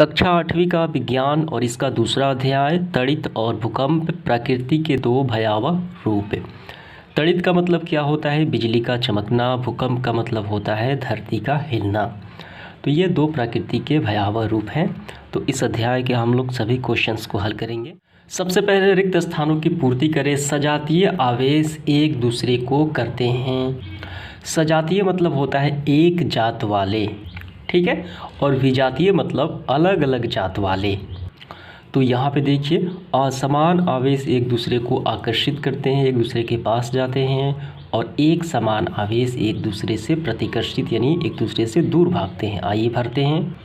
कक्षा 8वीं का विज्ञान और इसका दूसरा अध्याय तड़ित और भूकंप प्रकृति के दो भयावह रूप। तड़ित का मतलब क्या होता है? बिजली का चमकना। भूकंप का मतलब होता है धरती का हिलना। तो ये दो प्रकृति के भयावह रूप हैं। तो इस अध्याय के हम लोग सभी क्वेश्चंस को हल करेंगे। सबसे पहले रिक्त स्थानों की पूर्ति करें। सजातीय आवेश एक दूसरे को करते हैं। सजातीय मतलब होता है एक जात वाले, ठीक है, और विजातीय मतलब अलग अलग जात वाले। तो यहाँ पे देखिए, असमान आवेश एक दूसरे को आकर्षित करते हैं, एक दूसरे के पास जाते हैं, और एक समान आवेश एक दूसरे से प्रतिकर्षित यानी एक दूसरे से दूर भागते हैं। आइए भरते हैं।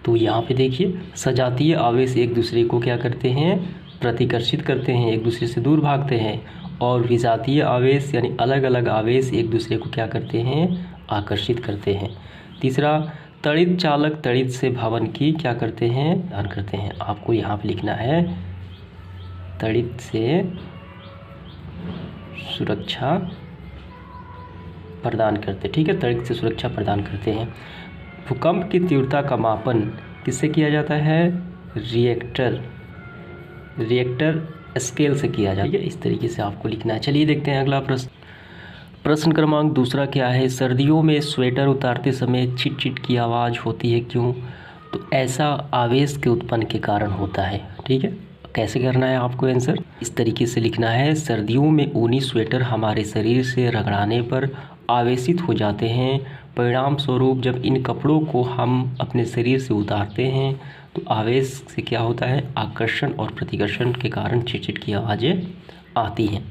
तो यहाँ पे देखिए, सजातीय आवेश एक दूसरे को क्या करते हैं? प्रतिकर्षित करते हैं, एक दूसरे से दूर भागते हैं, और विजातीय आवेश यानी अलग अलग आवेश एक दूसरे को क्या करते हैं? आकर्षित करते हैं। तीसरा, तड़ित चालक तड़ित से भवन की क्या करते हैं? दान करते हैं। आपको यहाँ पे लिखना है तड़ित से सुरक्षा प्रदान करते, ठीक है, तड़ित से सुरक्षा प्रदान करते हैं। भूकंप की तीव्रता का मापन किससे किया जाता है? रिएक्टर स्केल से किया जाता है। इस तरीके से आपको लिखना है। चलिए देखते हैं अगला प्रश्न। प्रश्न क्रमांक दूसरा क्या है? सर्दियों में स्वेटर उतारते समय चिट चिट की आवाज़ होती है, क्यों? तो ऐसा आवेश के उत्पन्न के कारण होता है, ठीक है। कैसे करना है आपको आंसर? इस तरीके से लिखना है, सर्दियों में ऊनी स्वेटर हमारे शरीर से रगड़ाने पर आवेशित हो जाते हैं। परिणाम स्वरूप जब इन कपड़ों को हम अपने शरीर से उतारते हैं तो आवेश से क्या होता है? आकर्षण और प्रतिकर्षण के कारण चिट चिट की आवाज़ें आती हैं।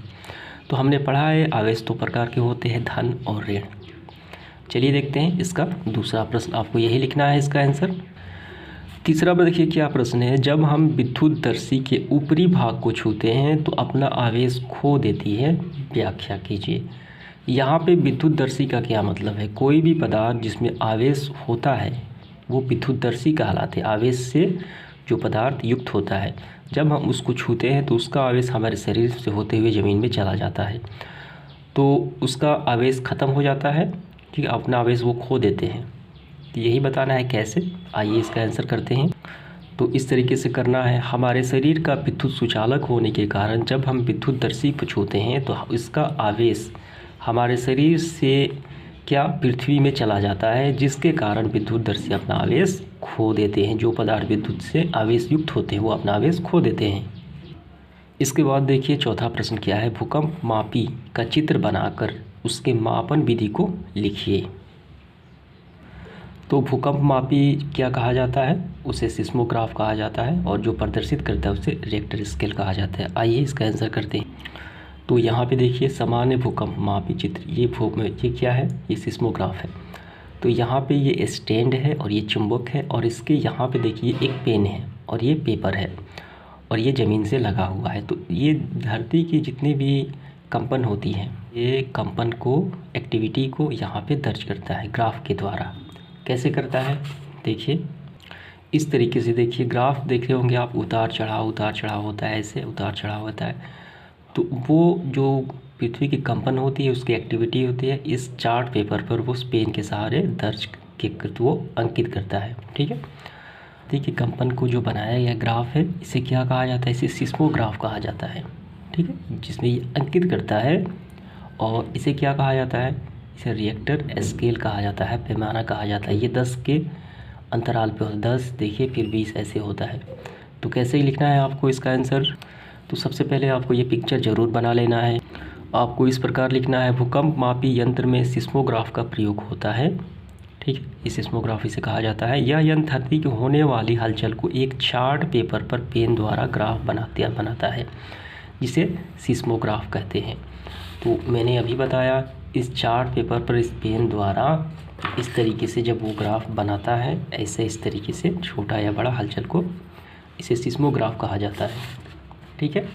तो हमने पढ़ा है आवेश दो प्रकार के होते हैं, धन और ऋण। चलिए देखते हैं इसका दूसरा प्रश्न। आपको यही लिखना है इसका आंसर। तीसरा पर देखिए क्या प्रश्न है। जब हम विद्युतदर्शी के ऊपरी भाग को छूते हैं तो अपना आवेश खो देती है, व्याख्या कीजिए। यहाँ पे विद्युतदर्शी का क्या मतलब है? कोई भी पदार्थ जिसमें आवेश होता है वो विद्युतदर्शी कहलाते हैं। आवेश से जो पदार्थ युक्त होता है, जब हम उसको छूते हैं तो उसका आवेश हमारे शरीर से होते हुए ज़मीन में चला जाता है, तो उसका आवेश ख़त्म हो जाता है, ठीक है, अपना आवेश वो खो देते हैं। तो यही बताना है कैसे। आइए इसका आंसर करते हैं। तो इस तरीके से करना है, हमारे शरीर का विद्युत सुचालक होने के कारण जब हम विद्युतदर्शी को छूते हैं तो इसका आवेश हमारे शरीर से क्या पृथ्वी में चला जाता है, जिसके कारण विद्युतदर्शी अपना आवेश खो देते हैं। जो पदार्थ विद्युत से आवेश युक्त होते हैं वो अपना आवेश खो देते हैं। इसके बाद देखिए चौथा प्रश्न क्या है। भूकंप मापी का चित्र बनाकर उसके मापन विधि को लिखिए। तो भूकंप मापी क्या कहा जाता है? उसे सिस्मोग्राफ कहा जाता है, और जो प्रदर्शित करता है उसे रिएक्टर स्केल कहा जाता है। आइए इसका आंसर करते हैं। तो यहाँ पे देखिए सामान्य भूकंप मापी चित्र, ये क्या है? ये सिस्मोग्राफ है। तो यहाँ पे ये स्टैंड है और ये चुंबक है, और इसके यहाँ पे देखिए एक पेन है और ये पेपर है, और ये ज़मीन से लगा हुआ है। तो ये धरती की जितनी भी कंपन होती हैं, ये कंपन को, एक्टिविटी को यहाँ पे दर्ज करता है ग्राफ के द्वारा। कैसे करता है? देखिए इस तरीके से, देखिए ग्राफ देख रहे होंगे आप, उतार चढ़ाव होता है, ऐसे उतार चढ़ाव होता है। तो वो जो पृथ्वी की कंपन होती है, उसकी एक्टिविटी होती है, इस चार्ट पेपर पर वो पेन के सहारे दर्ज के वो अंकित करता है, ठीक है। देखिए कंपन को जो बनाया गया ग्राफ है, इसे क्या कहा जाता है? इसे सिस्मोग्राफ कहा जाता है, ठीक है, जिसमें ये अंकित करता है। और इसे क्या कहा जाता है? इसे रिएक्टर स्केल कहा जाता है, पैमाना कहा जाता है। ये 10 के अंतराल पे होता है, 10 देखिए फिर 20 ऐसे होता है। तो कैसे लिखना है आपको इसका आंसर? तो सबसे पहले आपको ये पिक्चर ज़रूर बना लेना है। आपको इस प्रकार लिखना है, भूकंप मापी यंत्र में सिस्मोग्राफ का प्रयोग होता है, ठीक है, इस सिस्मोग्राफी से कहा जाता है। यह यंत्र धरती की होने वाली हलचल को एक चार्ट पेपर पर पेन द्वारा ग्राफ बनाता है, जिसे सिस्मोग्राफ कहते हैं। तो मैंने अभी बताया, इस चार्ट पेपर पर इस पेन द्वारा इस तरीके से जब वो ग्राफ बनाता है, ऐसे इस तरीके से छोटा या बड़ा हलचल को, इसे सिस्मोग्राफ कहा जाता है, ठीक है।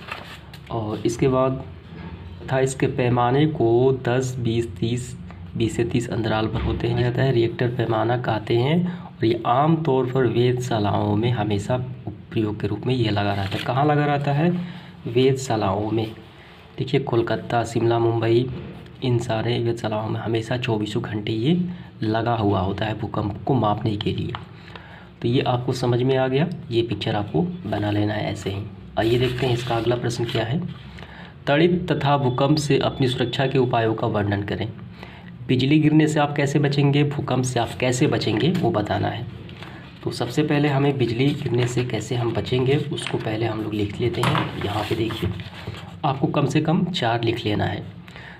और इसके बाद था, इसके पैमाने को 10, 20 से 30 अंतराल पर होते हैं जाता है, रिएक्टर पैमाना कहते हैं। और ये आम तौर पर वेधशालाओं में हमेशा प्रयोग के रूप में ये लगा रहता है। कहाँ लगा रहता है? वेधशालाओं में। देखिए कोलकाता, शिमला, मुंबई, इन सारे वेधशालाओं में हमेशा 24 घंटे ये लगा हुआ होता है भूकंप को मापने के लिए। तो ये आपको समझ में आ गया, ये पिक्चर आपको बना लेना है ऐसे ही। आइए देखते हैं इसका अगला प्रश्न क्या है। त्वरित तथा भूकंप से अपनी सुरक्षा के उपायों का वर्णन करें। बिजली गिरने से आप कैसे बचेंगे, भूकंप से आप कैसे बचेंगे, वो बताना है। तो सबसे पहले हमें बिजली गिरने से कैसे हम बचेंगे उसको पहले हम लोग लिख लेते हैं। यहाँ पे देखिए, आपको कम से कम 4 लिख लेना है।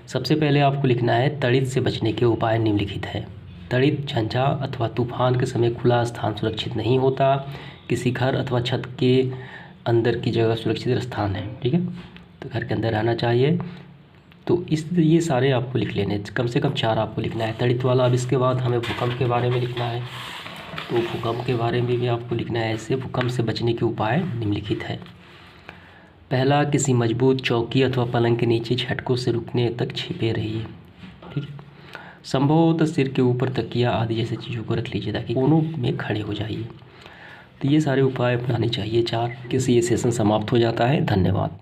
सबसे पहले आपको लिखना है त्वरित से बचने के उपाय निम्नलिखित है। त्वरित झंझा अथवा तूफान के समय खुला स्थान सुरक्षित नहीं होता। किसी घर अथवा छत के अंदर की जगह सुरक्षित स्थान है, ठीक है, तो घर के अंदर रहना चाहिए। तो ये सारे आपको लिख लेने, कम से कम 4 आपको लिखना है त्वरित वाला। अब इसके बाद हमें भूकंप के बारे में लिखना है। तो भूकंप के बारे में भी आपको लिखना है ऐसे। भूकंप से बचने के उपाय निम्नलिखित है। पहला, किसी मजबूत चौकी अथवा पलंग के नीचे झटकों से रुकने तक छिपे रहिए, ठीक है। संभवतः सिर के ऊपर तकिया आदि जैसी चीज़ों को रख लीजिए ताकि कोनों में खड़े हो जाइए। तो ये सारे उपाय अपनाने चाहिए 4। किसी ये सेशन समाप्त हो जाता है। धन्यवाद।